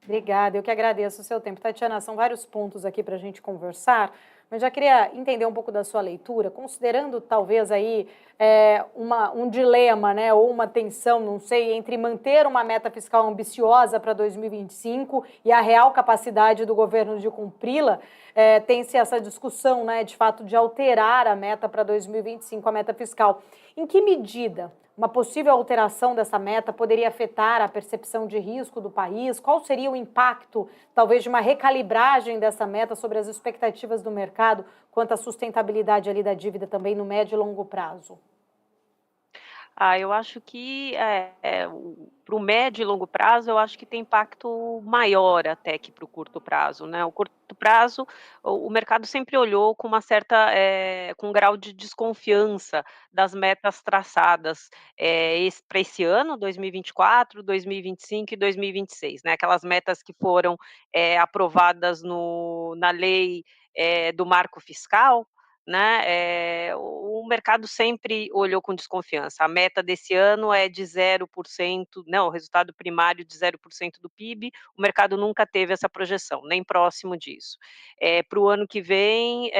Obrigada, eu que agradeço o seu tempo. Tatiana, são vários pontos aqui para a gente conversar, mas já queria entender um pouco da sua leitura, considerando talvez aí um dilema, né, ou uma tensão, não sei, entre manter uma meta fiscal ambiciosa para 2025 e a real capacidade do governo de cumpri-la, tem-se essa discussão, né, de fato, de alterar a meta para 2025, a meta fiscal. Em que medida uma possível alteração dessa meta poderia afetar a percepção de risco do país? Qual seria o impacto, talvez, de uma recalibragem dessa meta sobre as expectativas do mercado quanto à sustentabilidade ali da dívida também no médio e longo prazo? Eu acho que, para o médio e longo prazo, eu acho que tem impacto maior até que para o curto prazo, né. O curto prazo, o mercado sempre olhou com uma certa, com um grau de desconfiança das metas traçadas, para esse ano, 2024, 2025 e 2026, né, aquelas metas que foram, aprovadas na lei, do marco fiscal, né, o mercado sempre olhou com desconfiança. A meta desse ano é de 0%, não, o resultado primário de 0% do PIB, o mercado nunca teve essa projeção, nem próximo disso. Para o ano que vem,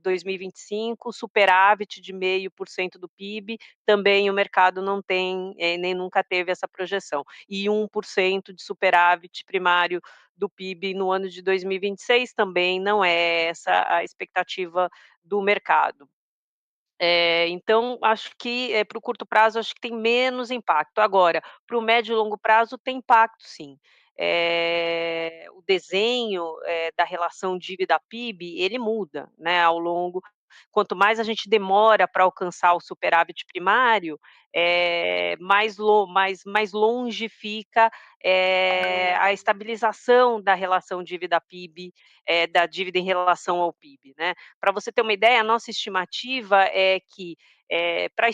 2025, superávit de 0,5% do PIB, também o mercado não tem, nem nunca teve essa projeção. E 1% de superávit primário do PIB no ano de 2026 também não é essa a expectativa do mercado. Então acho que, para o curto prazo, acho que tem menos impacto. Agora, para o médio e longo prazo tem impacto sim. O desenho, da relação dívida-PIB, ele muda, né, ao longo quanto mais a gente demora para alcançar o superávit primário, mais longe fica, a estabilização da relação dívida-PIB, da dívida em relação ao PIB, né. Para você ter uma ideia, a nossa estimativa é que, para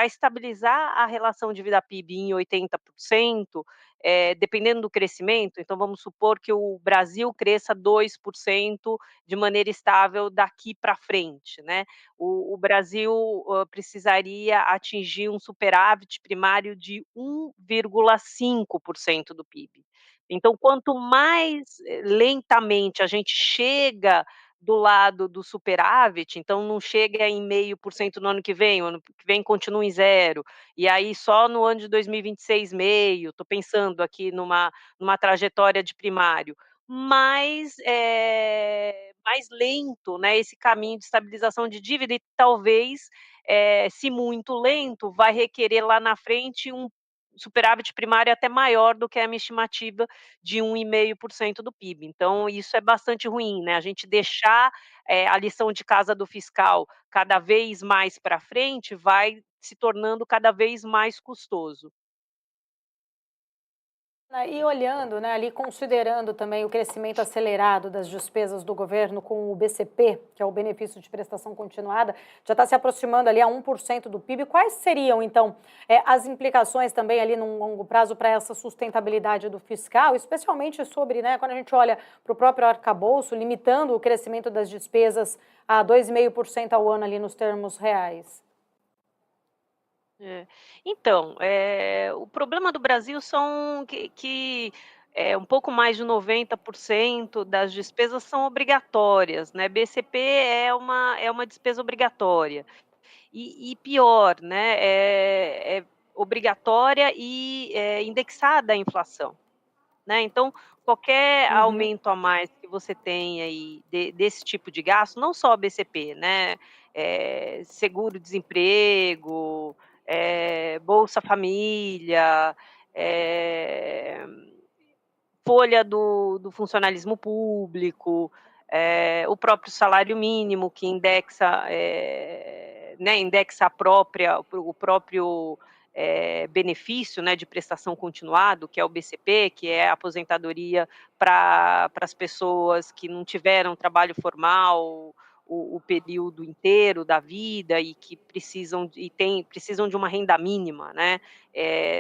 estabilizar a relação dívida-PIB em 80%, dependendo do crescimento, então vamos supor que o Brasil cresça 2% de maneira estável daqui para frente, né, o Brasil, precisaria atingir um superávit primário de 1,5% do PIB. Então quanto mais, lentamente a gente chega do lado do superávit, então não chega em 0,5% no ano que vem, o ano que vem continua em 0, e aí só no ano de 2026 meio, estou pensando aqui numa trajetória de primário, mais lento, né, esse caminho de estabilização de dívida e talvez, se muito lento, vai requerer lá na frente um superávit primário até maior do que a minha estimativa de 1,5% do PIB. Então isso é bastante ruim, né, a gente deixar, a lição de casa do fiscal cada vez mais para frente, vai se tornando cada vez mais custoso. E olhando, né, ali considerando também o crescimento acelerado das despesas do governo com o BCP, que é o benefício de prestação continuada, já está se aproximando ali a 1% do PIB. Quais seriam, então, as implicações também ali num longo prazo para essa sustentabilidade do fiscal, especialmente sobre, né, quando a gente olha para o próprio arcabouço, limitando o crescimento das despesas a 2,5% ao ano ali nos termos reais? É. Então, o problema do Brasil são que um pouco mais de 90% das despesas são obrigatórias, né, BCP é uma despesa obrigatória. E pior, né, é obrigatória e indexada à inflação, né, então qualquer Uhum. aumento a mais que você tenha aí desse tipo de gasto, não só BCP, né, seguro-desemprego, Bolsa Família, eh, folha do funcionalismo público, o próprio salário mínimo que indexa, né, indexa o próprio, benefício, né, de prestação continuado, que é o BCP, que é a aposentadoria para as pessoas que não tiveram trabalho formal o período inteiro da vida e que precisam de uma renda mínima, né,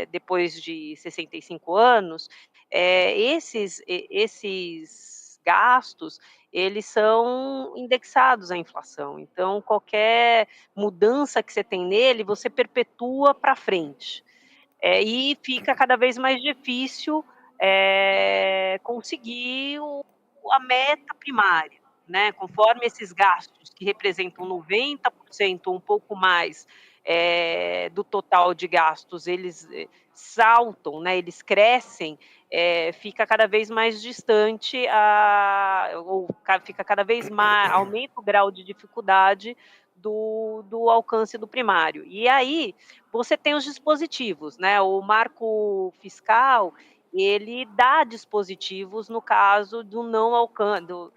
depois de 65 anos, esses gastos, eles são indexados à inflação, então qualquer mudança que você tem nele, você perpetua para frente. E fica cada vez mais difícil, conseguir a meta primária, né? Conforme esses gastos que representam 90% ou um pouco mais do total de gastos, eles saltam, né? Eles crescem, fica cada vez mais distante, ou fica cada vez mais, aumenta o grau de dificuldade do alcance do primário. E aí você tem os dispositivos, né? O marco fiscal, ele dá dispositivos no caso do não alcance, do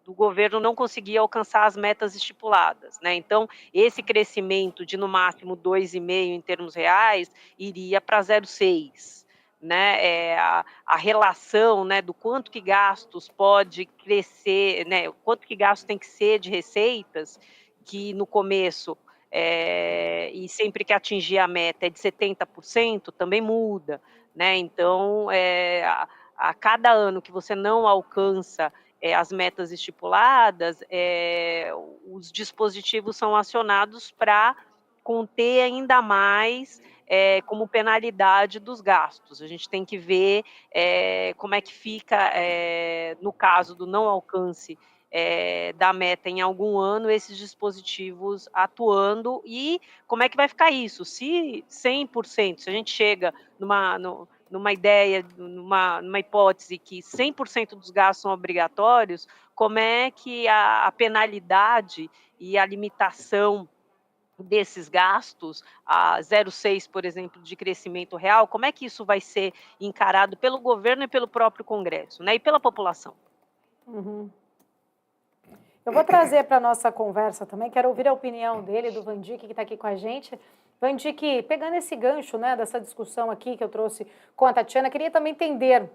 governo não conseguir alcançar as metas estipuladas, né? Então, esse crescimento de no máximo 2,5 em termos reais iria para 0,6. Né, a relação, né, do quanto que gastos pode crescer, né, quanto que gastos tem que ser de receitas, que no começo e sempre que atingir a meta é de 70%, também muda, né? Então, a cada ano que você não alcança as metas estipuladas, os dispositivos são acionados para conter ainda mais como penalidade dos gastos. A gente tem que ver como é que fica, no caso do não alcance da meta em algum ano, esses dispositivos atuando, e como é que vai ficar isso? Se 100%, se a gente chega numa ideia, numa hipótese que 100% dos gastos são obrigatórios, como é que a penalidade e a limitação desses gastos, a 0,6, por exemplo, de crescimento real, como é que isso vai ser encarado pelo governo e pelo próprio Congresso, né, e pela população? Uhum. Eu vou trazer para a nossa conversa também, quero ouvir a opinião dele, do Vandick, que está aqui com a gente. Vandick, pegando esse gancho, né, dessa discussão aqui que eu trouxe com a Tatiana, queria também entender,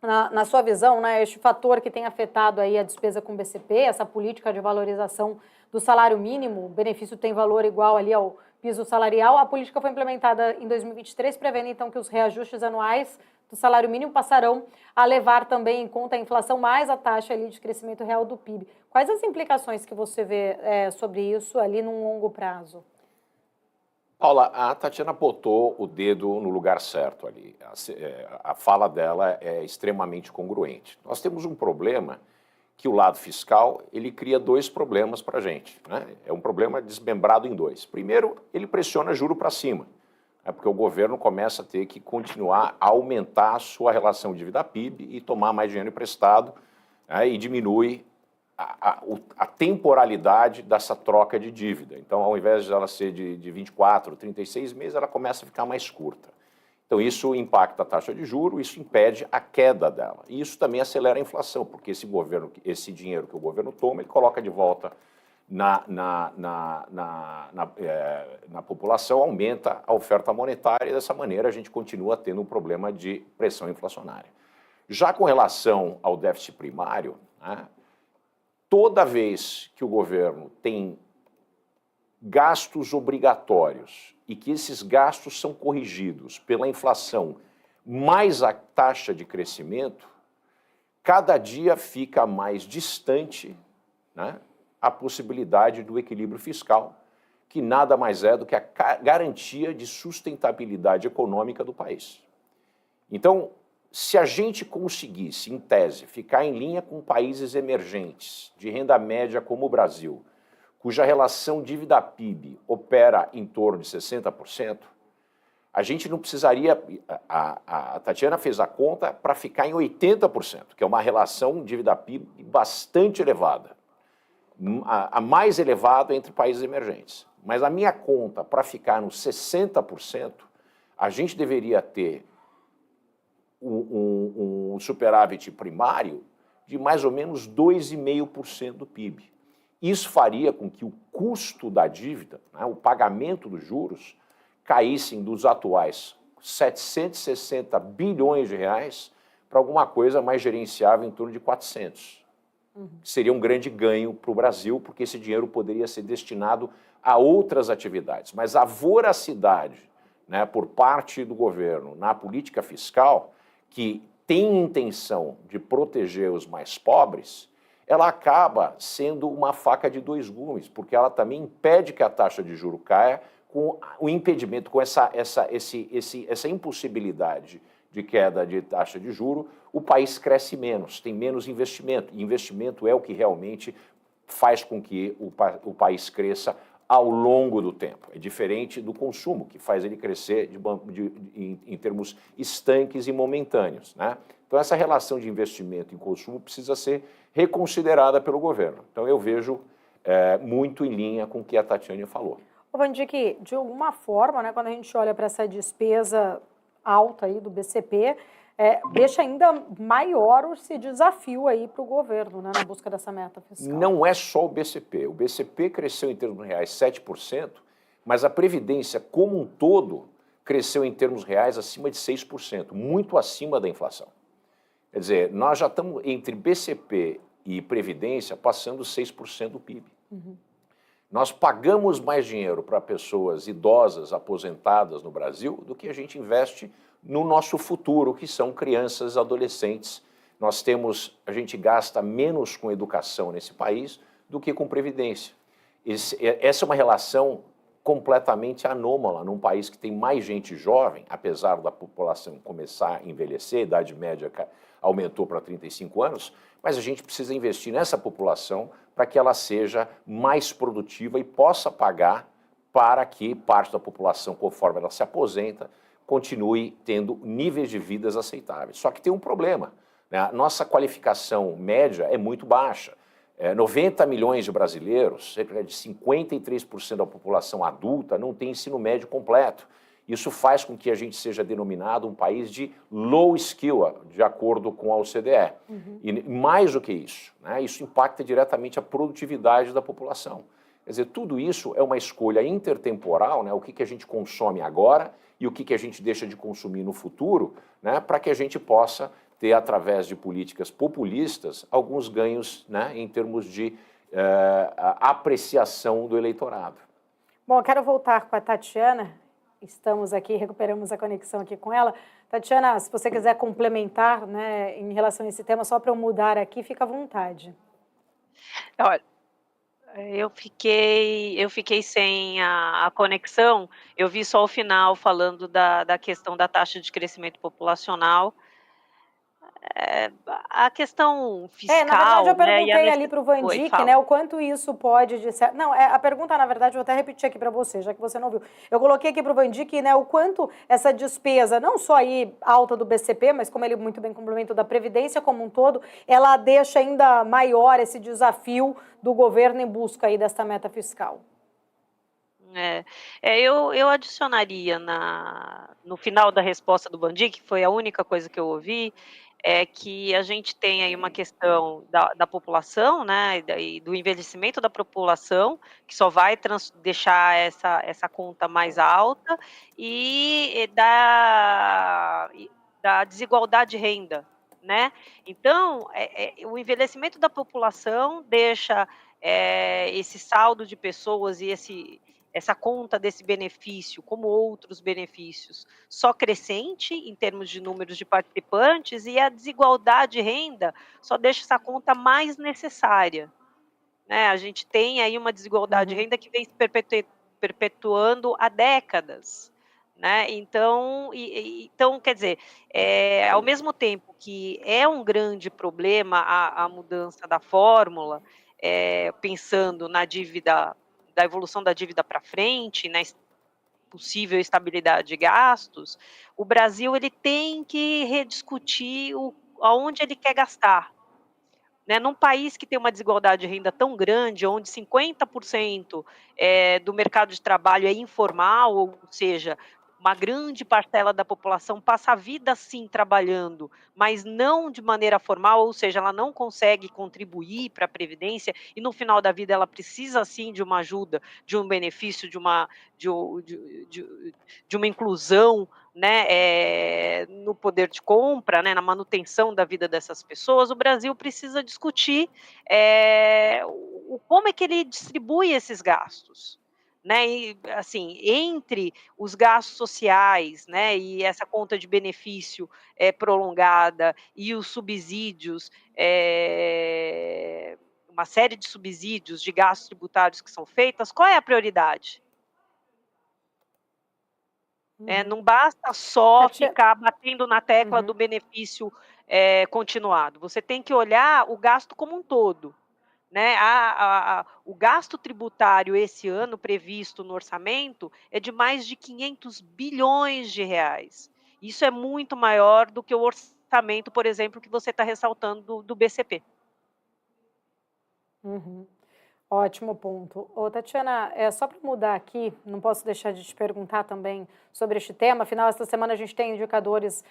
na sua visão, né, este fator que tem afetado aí a despesa com o BCP, essa política de valorização do salário mínimo, o benefício tem valor igual ali ao piso salarial. A política foi implementada em 2023, prevendo então que os reajustes anuais do salário mínimo passarão a levar também em conta a inflação mais a taxa ali de crescimento real do PIB. Quais as implicações que você vê sobre isso ali num longo prazo? Paula, a Tatiana botou o dedo no lugar certo ali. A fala dela é extremamente congruente. Nós temos um problema que o lado fiscal, ele cria dois problemas para a gente, né? É um problema desmembrado em dois. Primeiro, ele pressiona juro para cima, porque o governo começa a ter que continuar a aumentar a sua relação dívida-PIB e tomar mais dinheiro emprestado, né, e diminui a temporalidade dessa troca de dívida. Então, ao invés de ela ser de 24, 36 meses, ela começa a ficar mais curta. Então, isso impacta a taxa de juros, isso impede a queda dela. E isso também acelera a inflação, porque esse dinheiro que o governo toma, ele coloca de volta na população, aumenta a oferta monetária, e dessa maneira a gente continua tendo um problema de pressão inflacionária. Já com relação ao déficit primário, né, toda vez que o governo tem gastos obrigatórios e que esses gastos são corrigidos pela inflação mais a taxa de crescimento, cada dia fica mais distante, né, a possibilidade do equilíbrio fiscal, que nada mais é do que a garantia de sustentabilidade econômica do país. Então, se a gente conseguisse, em tese, ficar em linha com países emergentes de renda média como o Brasil, cuja relação dívida-PIB opera em torno de 60%, a gente não precisaria... A Tatiana fez a conta para ficar em 80%, que é uma relação dívida-PIB bastante elevada, a mais elevada entre países emergentes. Mas a minha conta, para ficar nos 60%, a gente deveria ter um superávit primário de mais ou menos 2,5% do PIB. Isso faria com que o custo da dívida, né, o pagamento dos juros, caíssem dos atuais 760 bilhões de reais para alguma coisa mais gerenciável em torno de 400. Seria um grande ganho para o Brasil, porque esse dinheiro poderia ser destinado a outras atividades. Mas a voracidade, né, por parte do governo na política fiscal, que tem intenção de proteger os mais pobres, ela acaba sendo uma faca de dois gumes, porque ela também impede que a taxa de juros caia, com o impedimento, com essa impossibilidade de queda de taxa de juro, o país cresce menos, tem menos investimento. E investimento é o que realmente faz com que o país cresça ao longo do tempo. É diferente do consumo, que faz ele crescer em termos estanques e momentâneos, né? Então, essa relação de investimento e consumo precisa ser reconsiderada pelo governo. Então, eu vejo muito em linha com o que a Tatiana falou. Ô, Vandic, de alguma forma, né, quando a gente olha para essa despesa alta aí do BCP, deixa ainda maior esse desafio aí para o governo, né, na busca dessa meta fiscal. Não é só o BCP. O BCP cresceu em termos reais 7%, mas a Previdência como um todo cresceu em termos reais acima de 6%, muito acima da inflação. Quer dizer, nós já estamos entre BCP e Previdência passando 6% do PIB. Uhum. Nós pagamos mais dinheiro para pessoas idosas, aposentadas no Brasil, do que a gente investe no nosso futuro, que são crianças, adolescentes. A gente gasta menos com educação nesse país do que com previdência. Essa é uma relação completamente anômala num país que tem mais gente jovem, apesar da população começar a envelhecer, a idade média aumentou para 35 anos, mas a gente precisa investir nessa população para que ela seja mais produtiva e possa pagar para que parte da população, conforme ela se aposenta, continue tendo níveis de vidas aceitáveis. Só que tem um problema, né? A nossa qualificação média é muito baixa. 90 milhões de brasileiros, cerca de 53% da população adulta, não tem ensino médio completo. Isso faz com que a gente seja denominado um país de low skill, de acordo com a OCDE. Uhum. E mais do que isso, né, isso impacta diretamente a produtividade da população. Quer dizer, tudo isso é uma escolha intertemporal, né, o que a gente consome agora e o que a gente deixa de consumir no futuro, né, para que a gente possa ter, através de políticas populistas, alguns ganhos, né, em termos de apreciação do eleitorado. Bom, eu quero voltar com a Tatiana. Estamos aqui, recuperamos a conexão aqui com ela. Tatiana, se você quiser complementar, né, em relação a esse tema, só para eu mudar aqui, fica à vontade. Olha, eu fiquei sem a conexão, eu vi só o final falando da questão da taxa de crescimento populacional. A questão fiscal, na verdade, eu né, e a perguntei ali para o Vandic, né, o quanto isso pode... Não, a pergunta, na verdade, eu vou até repetir aqui para você, já que você não viu. Eu coloquei aqui para o Vandic, né, o quanto essa despesa, não só aí alta do BCP, mas como ele muito bem complementa da Previdência como um todo, ela deixa ainda maior esse desafio do governo em busca aí dessa meta fiscal. Eu adicionaria no final da resposta do Vandic, que foi a única coisa que eu ouvi, é que a gente tem aí uma questão da população, né, e do envelhecimento da população, que só vai deixar essa conta mais alta, e da desigualdade de renda, né? Então, o envelhecimento da população deixa esse saldo de pessoas e essa conta desse benefício, como outros benefícios, só crescente em termos de números de participantes, e a desigualdade de renda só deixa essa conta mais necessária, né? A gente tem aí uma desigualdade de renda que vem se perpetuando há décadas, né? Então, quer dizer, ao mesmo tempo que é um grande problema a mudança da fórmula, pensando na dívida, da evolução da dívida para frente, na possível estabilidade de gastos, o Brasil ele tem que rediscutir aonde ele quer gastar, né? Num país que tem uma desigualdade de renda tão grande, onde 50% do mercado de trabalho é informal, ou seja, uma grande parcela da população passa a vida sim trabalhando, mas não de maneira formal, ou seja, ela não consegue contribuir para a Previdência, e no final da vida ela precisa sim de uma ajuda, de um benefício, de uma inclusão, né, no poder de compra, né, na manutenção da vida dessas pessoas. O Brasil precisa discutir como é que ele distribui esses gastos, né, e, assim, entre os gastos sociais, né, e essa conta de benefício prolongada, e os subsídios, uma série de subsídios de gastos tributários que são feitas, qual é a prioridade? Uhum. Não basta só Tati- ficar batendo na tecla Uhum. do benefício, continuado, você tem que olhar o gasto como um todo, né. O gasto tributário esse ano previsto no orçamento é de mais de 500 bilhões de reais. Isso é muito maior do que o orçamento, por exemplo, que você está ressaltando do BCP. Uhum. Ótimo ponto. Ô, Tatiana, só para mudar aqui, não posso deixar de te perguntar também sobre este tema. Afinal, esta semana a gente tem indicadores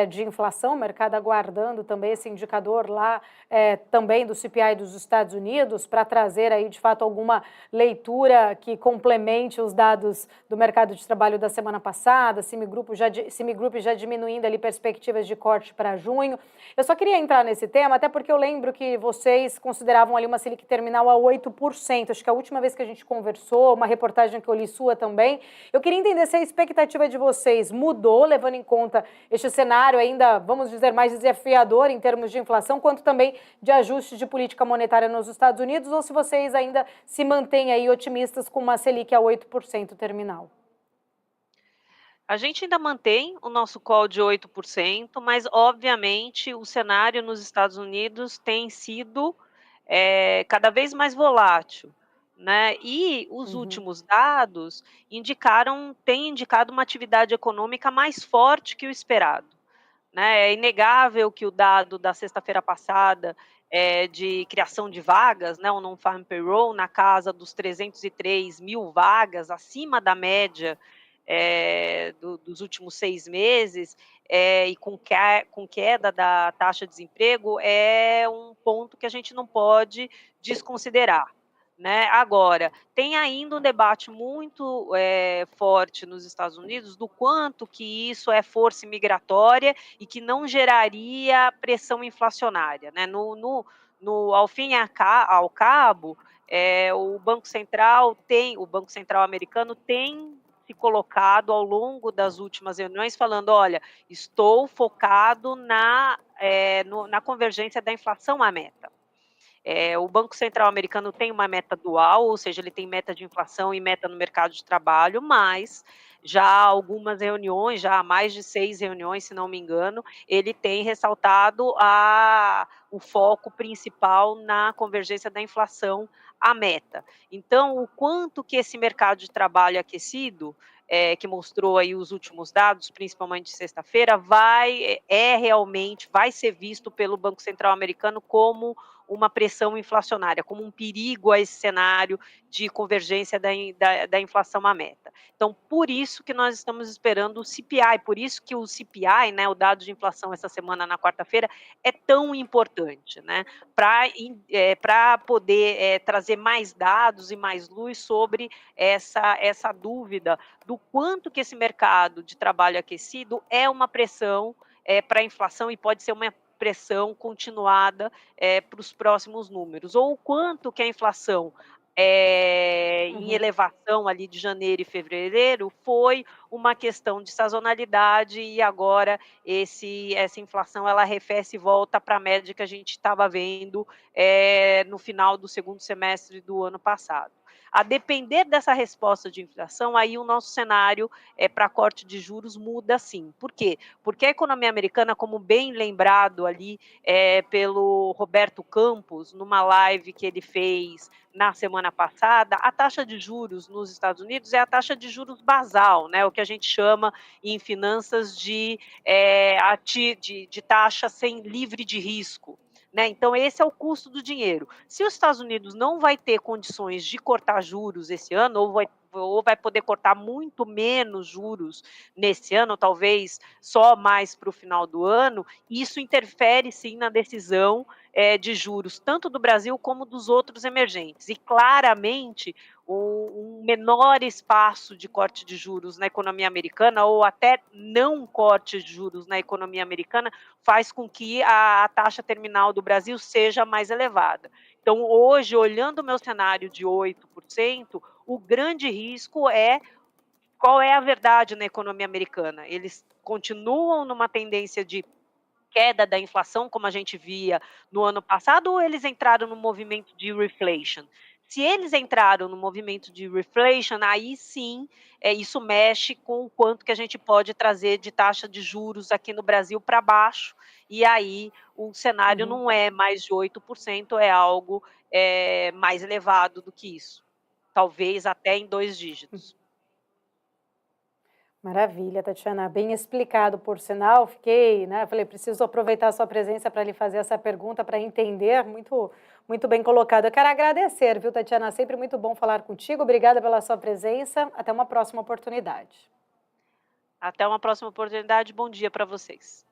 de inflação, o mercado aguardando também esse indicador lá também do CPI dos Estados Unidos para trazer aí de fato alguma leitura que complemente os dados do mercado de trabalho da semana passada, Citigroup já diminuindo ali perspectivas de corte para junho. Eu só queria entrar nesse tema, até porque eu lembro que vocês consideravam ali uma Selic terminal a 8%. Acho que a última vez que a gente conversou, uma reportagem que eu li sua também. Eu queria entender se a expectativa de vocês mudou, levando em conta este cenário ainda, vamos dizer, mais desafiador em termos de inflação, quanto também de ajuste de política monetária nos Estados Unidos, ou se vocês ainda se mantêm aí otimistas com uma Selic a 8% terminal. A gente ainda mantém o nosso call de 8%, mas obviamente o cenário nos Estados Unidos tem sido, cada vez mais volátil, né, e os Uhum. últimos dados têm indicado uma atividade econômica mais forte que o esperado, né. É inegável que o dado da sexta-feira passada, de criação de vagas, né, o Non-Farm Payroll na casa dos 303.000 vagas, acima da média dos últimos 6 meses, e com queda da taxa de desemprego, é um ponto que a gente não pode desconsiderar, né. Agora, tem ainda um debate muito forte nos Estados Unidos do quanto que isso é força imigratória e que não geraria pressão inflacionária, né. Ao fim e ao cabo, o Banco Central americano tem se colocado ao longo das últimas reuniões falando: "Olha, estou focado na convergência da inflação à meta". O Banco Central americano tem uma meta dual, ou seja, ele tem meta de inflação e meta no mercado de trabalho, mas já há algumas reuniões, já há mais de 6 reuniões, se não me engano, ele tem ressaltado o foco principal na convergência da inflação à meta. Então, o quanto que esse mercado de trabalho aquecido, que mostrou aí os últimos dados, principalmente sexta-feira, realmente vai ser visto pelo Banco Central americano como uma pressão inflacionária, como um perigo a esse cenário de convergência da inflação à meta. Então, por isso que nós estamos esperando o CPI, por isso que o CPI, né, o dado de inflação essa semana na quarta-feira, é tão importante, né, para poder trazer mais dados e mais luz sobre essa dúvida do quanto que esse mercado de trabalho aquecido é uma pressão para a inflação e pode ser uma pressão continuada para os próximos números, ou o quanto que a inflação em Uhum. elevação ali de janeiro e fevereiro foi uma questão de sazonalidade e agora essa inflação ela arrefece e volta para a média que a gente estava vendo no final do segundo semestre do ano passado. A depender dessa resposta de inflação, aí o nosso cenário para corte de juros muda sim. Por quê? Porque a economia americana, como bem lembrado ali pelo Roberto Campos, numa live que ele fez na semana passada, a taxa de juros nos Estados Unidos é a taxa de juros basal, né, o que a gente chama em finanças de taxa sem livre de risco. Né? Então, esse é o custo do dinheiro. Se os Estados Unidos não vai ter condições de cortar juros esse ano, ou vai poder cortar muito menos juros nesse ano, talvez só mais para o final do ano, isso interfere sim na decisão de juros, tanto do Brasil como dos outros emergentes. E claramente um menor espaço de corte de juros na economia americana, ou até não corte de juros na economia americana, faz com que a taxa terminal do Brasil seja mais elevada. Então, hoje, olhando o meu cenário de 8%, o grande risco é qual é a verdade na economia americana. Eles continuam numa tendência de queda da inflação, como a gente via no ano passado, ou eles entraram no movimento de reflation? Se eles entraram no movimento de reflation, aí sim, isso mexe com o quanto que a gente pode trazer de taxa de juros aqui no Brasil para baixo, e aí o cenário Uhum. não é mais de 8%, é algo, mais elevado do que isso, talvez até em 2 dígitos. Maravilha, Tatiana, bem explicado, por sinal. Fiquei, né, falei, preciso aproveitar a sua presença para lhe fazer essa pergunta, para entender, muito, muito bem colocado. Eu quero agradecer, viu, Tatiana? Sempre muito bom falar contigo. Obrigada pela sua presença. Até uma próxima oportunidade. Até uma próxima oportunidade, bom dia para vocês.